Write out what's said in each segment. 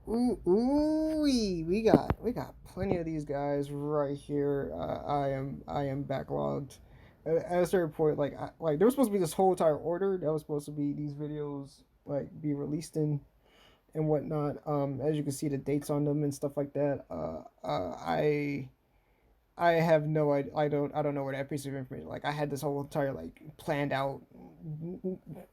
We got plenty of these guys right here. I am backlogged. At a certain point, like there was supposed to be this whole entire order that was supposed to be these videos like be released in and whatnot. As you can see, the dates on them and stuff like that. I have no idea. I don't know where that piece of information. Like I had this whole entire like planned out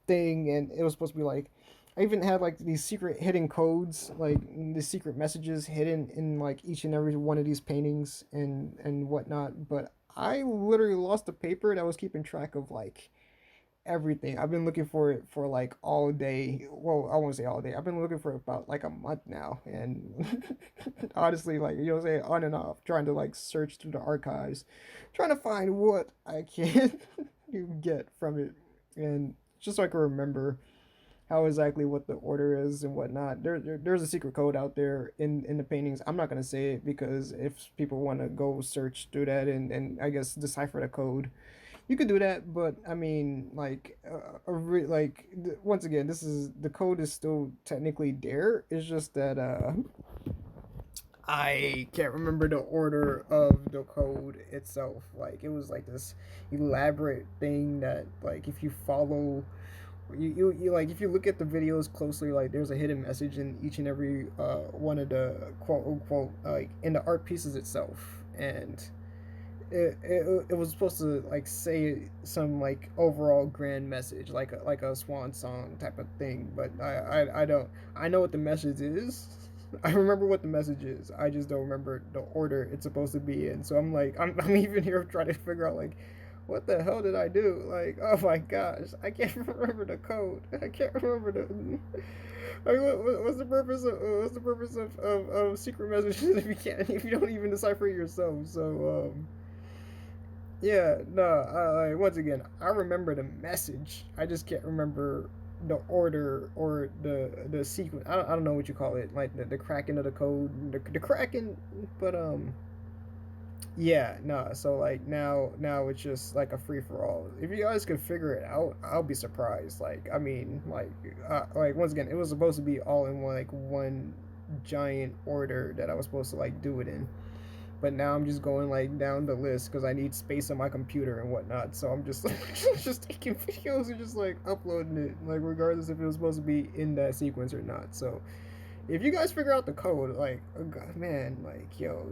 thing, and it was supposed to be like I even had like these secret hidden codes, like the secret messages hidden in like each and every one of these paintings and whatnot. But I literally lost the paper that was keeping track of like everything. I've been looking for it for like all day. Well, I won't say all day. I've been looking for about like a month now. And honestly, like, you know what I'm saying, on and off, trying to like search through the archives, trying to find what I can get from it. And just so I can remember how exactly what the order is and whatnot. There's a secret code out there in the paintings. I'm not gonna say it because if people want to go search through that and I guess decipher the code, you could do that, but I mean, like, once again, this is the code is still technically there. It's just that I can't remember the order of the code itself. Like, it was like this elaborate thing that, like, if you follow, you like, if you look at the videos closely, like, there's a hidden message in each and every one of the quote unquote like in the art pieces itself, and it was supposed to like say some like overall grand message like a swan song type of thing, but I don't, I know what the message is. I remember what the message is, I just don't remember the order it's supposed to be in. So I'm like, I'm even here trying to figure out like what the hell did I do, like, oh my gosh, I can't remember the code, I can't remember the I mean, what's the purpose of secret messages if you can't, if you don't even decipher it yourself? So yeah, no. Once again, I remember the message. I just can't remember the order or the sequence. I don't know what you call it, like the cracking of the code, the cracking. But yeah, no. So like now it's just like a free for all. If you guys could figure it out, I'll be surprised. Like I mean, like once again, it was supposed to be all in one giant order that I was supposed to like do it in, but now I'm just going like down the list because I need space on my computer and whatnot. So I'm just just taking videos and just like uploading it, like regardless if it was supposed to be in that sequence or not. So if you guys figure out the code, like, oh God, man, like, yo,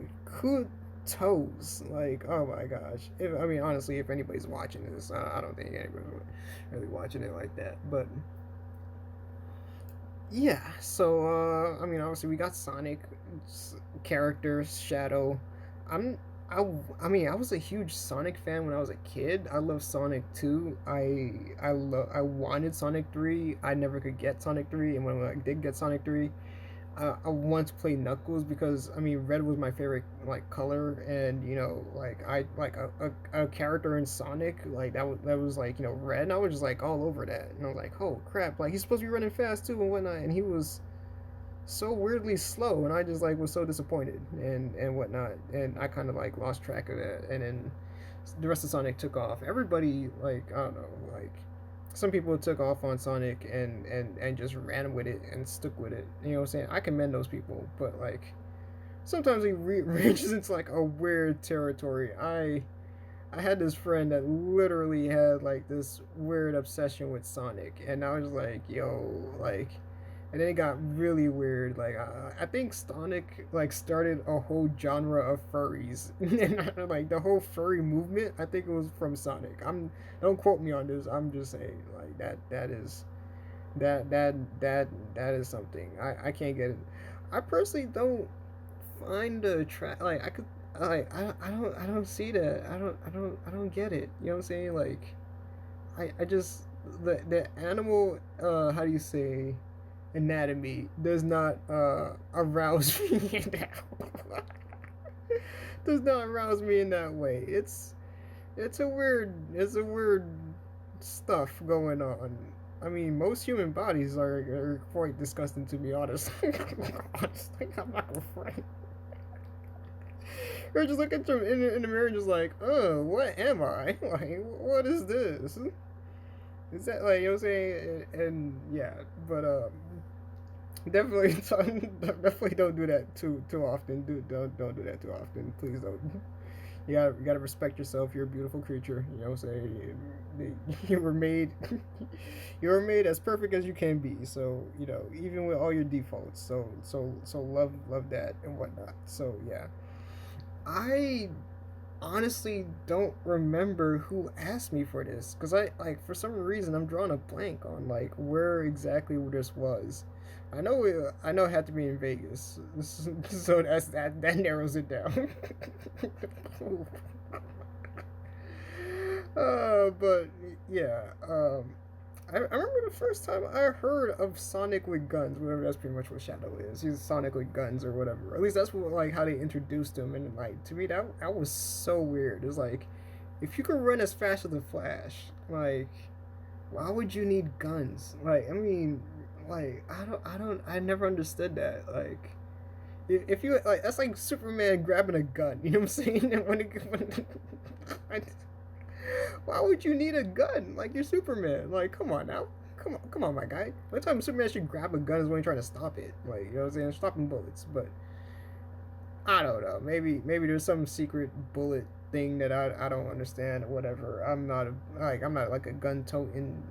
toes, like, oh my gosh. If, I mean, honestly, if anybody's watching this, I don't think anybody's really watching it like that. But yeah, so I mean, obviously we got Sonic characters, Shadow. I'm I, I mean, I was a huge Sonic fan when I was a kid. I love Sonic 2. I wanted Sonic 3. I never could get Sonic 3, and when I did get Sonic 3, I wanted to play Knuckles because I mean red was my favorite like color, and you know like I like a character in Sonic like that was like, you know, red, and I was just like all over that, and I was like, oh crap, like he's supposed to be running fast too and whatnot, and he was so weirdly slow, and I just like was so disappointed and whatnot, and I kind of like lost track of that, and then the rest of Sonic took off. Everybody, like, I don't know, like some people took off on Sonic and just ran with it and stuck with it. You know what I'm saying? I commend those people, but like sometimes he reaches into like a weird territory. I had this friend that literally had like this weird obsession with Sonic, and I was like, yo, like, and then it got really weird. Like, I think Sonic like started a whole genre of furries, and like the whole furry movement. I think it was from Sonic. Don't quote me on this. I'm just saying like that is that is something I can't get it. I personally don't find the track like I could like I don't see that. I don't get it. You know what I'm saying? Like I just the animal how do you say anatomy does not arouse me in that does not arouse me in that way. It's a weird stuff going on. I mean, most human bodies are quite disgusting to be honest. Honestly, I'm not gonna front. You're just looking through in the mirror, just like, oh, what am I? Like, what is this? Is that like, you know what I'm saying? And yeah, but Definitely, definitely don't do that too often. Don't do that too often. Please don't. You gotta respect yourself. You're a beautiful creature. You know what I'm saying? You were made you were made as perfect as you can be. So, even with all your defaults. So love that and whatnot. So yeah. I honestly don't remember who asked me for this because I like for some reason I'm drawing a blank on like where exactly this was. I know it had to be in Vegas, so that narrows it down. But yeah, I remember the first time I heard of Sonic with guns. Whatever, that's pretty much what Shadow is. He's Sonic with guns or whatever. Or at least that's what like how they introduced him. And like to me, that was so weird. It's like if you could run as fast as the Flash, like why would you need guns? Like I mean, like I never understood that. Like if you like that's like Superman grabbing a gun. You know what I'm saying? I, why would you need a gun? Like you're Superman. Like, come on now. Come on, my guy. One time Superman should grab a gun is when he's trying to stop it. Like, you know what I'm saying? Stopping bullets. But I don't know. Maybe there's some secret bullet thing that I don't understand or whatever. I'm not like a gun toting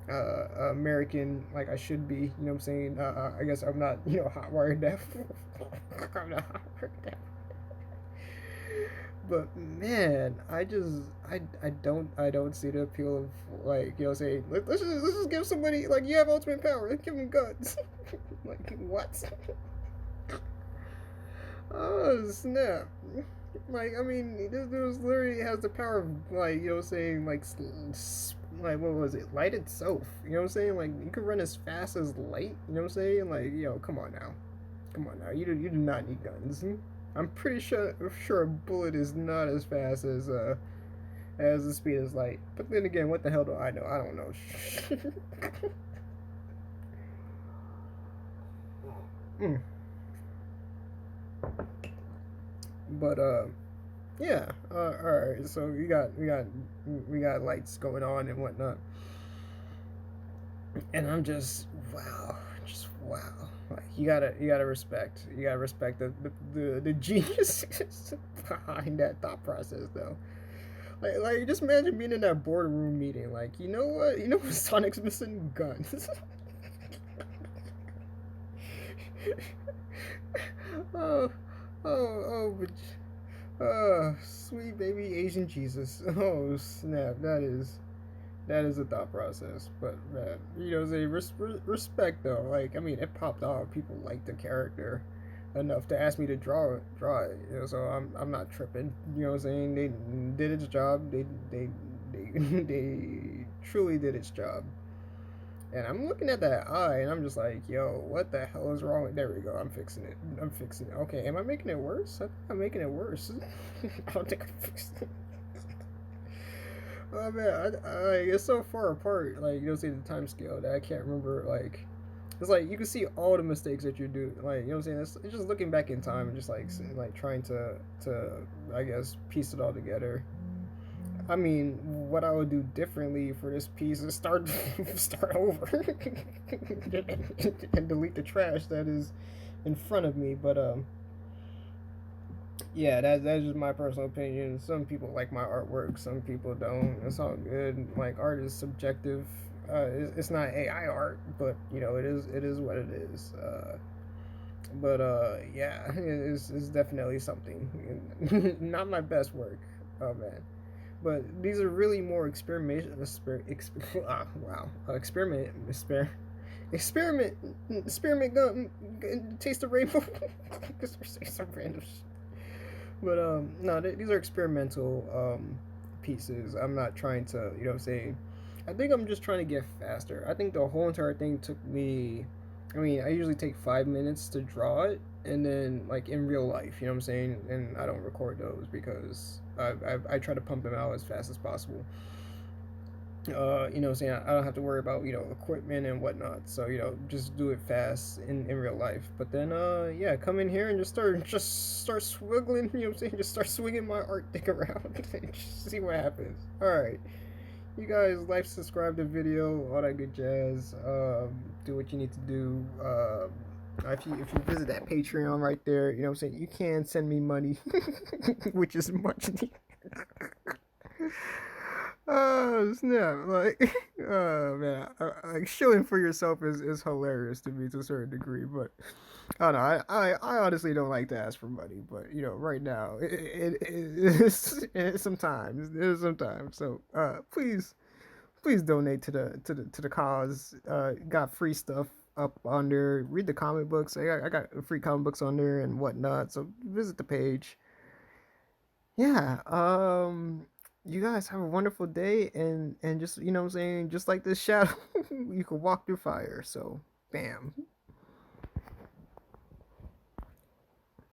American like I should be. You know what I'm saying? I guess I'm not hot wired deaf. I'm not hot wired deaf. But man, I don't see the appeal of like say let's just give somebody like you have ultimate power, let's give them guns. Like what? Oh snap! Like I mean, this dude literally has the power of like saying like what was it? Light itself. You know what I'm saying? Like you could run as fast as light. You know what I'm saying? Like come on now, come on now. You do not need guns. I'm pretty sure a bullet is not as fast as the speed of light. But then again, what the hell do I know? I don't know. mm. But yeah. All right. So we got lights going on and whatnot, and I'm just wow, just wow. Like you gotta respect the genius behind that thought process though. Like just imagine being in that boardroom meeting. Like you know what Sonic's missing guns. oh but sweet baby Asian Jesus. Oh snap, that is a thought process. But man, say respect though. Like I mean, it popped off. People liked the character enough to ask me to draw it. So I'm not tripping. You know what I'm saying? They did its job. They truly did its job. And I'm looking at that eye, and I'm just like, yo, what the hell is wrong? There we go. I'm fixing it. Okay, am I making it worse? I think I'm making it worse. I don't think I'm fixing it. Oh man, it's so far apart. Like see the time scale that I can't remember. Like it's like you can see all the mistakes that you do. Like I'm saying, it's just looking back in time and just like trying to I guess piece it all together. I mean, what I would do differently for this piece is start over and delete the trash that is in front of me. But yeah, that's just my personal opinion. Some people like my artwork, some people don't. It's all good. Like art is subjective. It's not AI art, but it is what it is. But yeah, it's definitely something. Not my best work. Oh man. But these are really more experiment taste the rainbow. Because we're saying some random but no, these are experimental pieces. I'm not trying to, say. I think I'm just trying to get faster. I think the whole entire thing took me. I mean, I usually take 5 minutes to draw it, and then like in real life, you know what I'm saying. And I don't record those because I try to pump them out as fast as possible. Saying I don't have to worry about equipment and whatnot. So just do it fast in real life. But then yeah, come in here and just start swiggling. You know what I'm saying? Just start swinging my art thing around and just see what happens. All right, You guys like, subscribe the video, all that good jazz. Do what you need to do. If you visit that Patreon right there, you know what I'm saying, you can send me money, which is much needed. Oh snap! Like, oh man, like shilling for yourself is hilarious to me to a certain degree. But I don't know. I honestly don't like to ask for money, but you know, right now it's sometimes there's sometimes. So please donate to the cause. Got free stuff up on there. Read the comic books. I got free comic books on there and whatnot. So visit the page. Yeah. You guys have a wonderful day, and just, you know what I'm saying, just like this shadow, you can walk through fire. So bam.